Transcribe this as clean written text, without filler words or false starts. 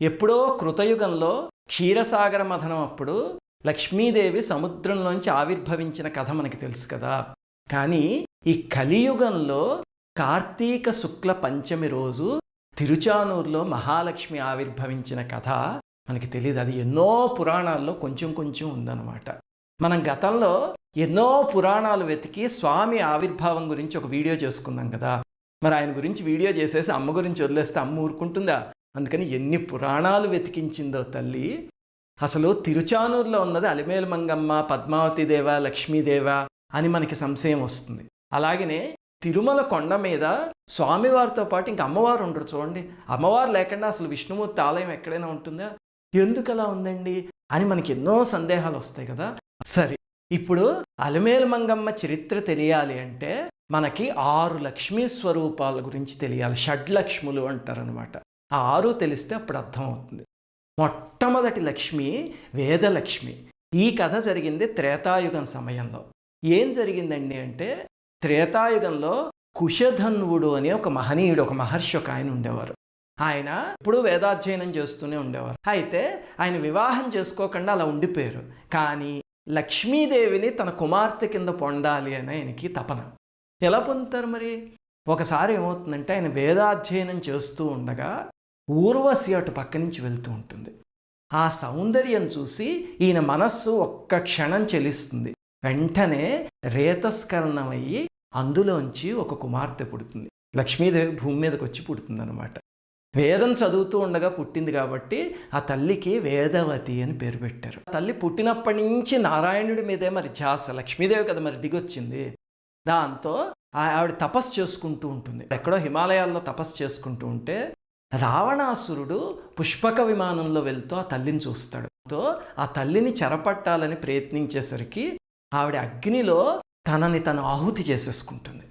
ఎప్పుడో కృతయుగంలో క్షీరసాగర మథనం అప్పుడు లక్ష్మీదేవి సముద్రంలోంచి ఆవిర్భవించిన కథ మనకి తెలుసు కదా. కానీ ఈ కలియుగంలో కార్తీక శుక్ల పంచమి రోజు తిరుచానూరులో మహాలక్ష్మి ఆవిర్భవించిన కథ మనకి తెలియదు. అది ఎన్నో పురాణాల్లో కొంచెం కొంచెం ఉందన్నమాట. మనం గతంలో ఎన్నో పురాణాలు వెతికి స్వామి ఆవిర్భావం గురించి ఒక వీడియో చేసుకున్నాం కదా. మరి ఆయన గురించి వీడియో చేసేసి అమ్మ గురించి వదిలేస్తే అమ్మ ఊరుకుంటుందా? అందుకని ఎన్ని పురాణాలు వెతికించిందో తల్లి. అసలు తిరుచానూరులో ఉన్నది అలిమేలు మంగమ్మ, పద్మావతి దేవ, లక్ష్మీదేవ అని మనకి సంశయం వస్తుంది. అలాగనే తిరుమల కొండ మీద స్వామివారితో పాటు ఇంక అమ్మవారు ఉండరు చూడండి. అమ్మవారు లేకుండా అసలు విష్ణుమూర్తి ఆలయం ఎక్కడైనా ఉంటుందా? ఎందుకు అలా ఉందండి అని మనకి ఎన్నో సందేహాలు వస్తాయి కదా. సరే, ఇప్పుడు అలిమేలు మంగమ్మ చరిత్ర తెలియాలి అంటే మనకి 6 లక్ష్మీ స్వరూపాల గురించి తెలియాలి. షడ్లక్ష్ములు అంటారనమాట. ఆ 6 తెలిస్తే అప్పుడు అర్థమవుతుంది. మొట్టమొదటి లక్ష్మి వేదలక్ష్మి. ఈ కథ జరిగింది త్రేతాయుగం సమయంలో. ఏం జరిగిందండి అంటే, త్రేతాయుగంలో కుశధన్వుడు అనే ఒక మహనీయుడు, ఒక మహర్షి, ఒక ఆయన ఉండేవారు. ఆయన ఎప్పుడూ వేదాధ్యయనం చేస్తూనే ఉండేవారు. అయితే ఆయన వివాహం చేసుకోకుండా అలా ఉండిపోయారు. కానీ లక్ష్మీదేవిని తన కుమార్తె కింద పొందాలి అని ఆయనకి తపన. ఎలా పొందుతారు మరి? ఒకసారి ఏమవుతుందంటే, ఆయన వేదాధ్యయనం చేస్తూ ఉండగా ఊర్వశి అటు పక్క నుంచి వెళ్తూ ఉంటుంది. ఆ సౌందర్యం చూసి ఈయన మనస్సు ఒక్క క్షణం చెలిస్తుంది. వెంటనే రేతస్కరణమయ్యి అందులోంచి ఒక కుమార్తె పుడుతుంది. లక్ష్మీదేవి భూమి మీదకి వచ్చి పుడుతుంది అనమాట. వేదం చదువుతూ ఉండగా పుట్టింది కాబట్టి ఆ తల్లికి వేదవతి అని పేరు పెట్టారు. తల్లి పుట్టినప్పటి నుంచి నారాయణుడి మీదే మరి ధ్యాస. లక్ష్మీదేవి కదా మరి దిగొచ్చింది. దాంతో ఆవిడ తపస్సు చేసుకుంటూ ఉంటుంది. ఎక్కడో హిమాలయాల్లో తపస్సు చేసుకుంటూ ఉంటే రావణాసురుడు పుష్పక విమానంలో వెళ్తూ ఆ తల్లిని చూస్తాడు. ఆ తల్లిని చెరపట్టాలని ప్రయత్నించేసరికి ఆవిడ అగ్నిలో తనని తను ఆహుతి చేసేసుకుంటుంది.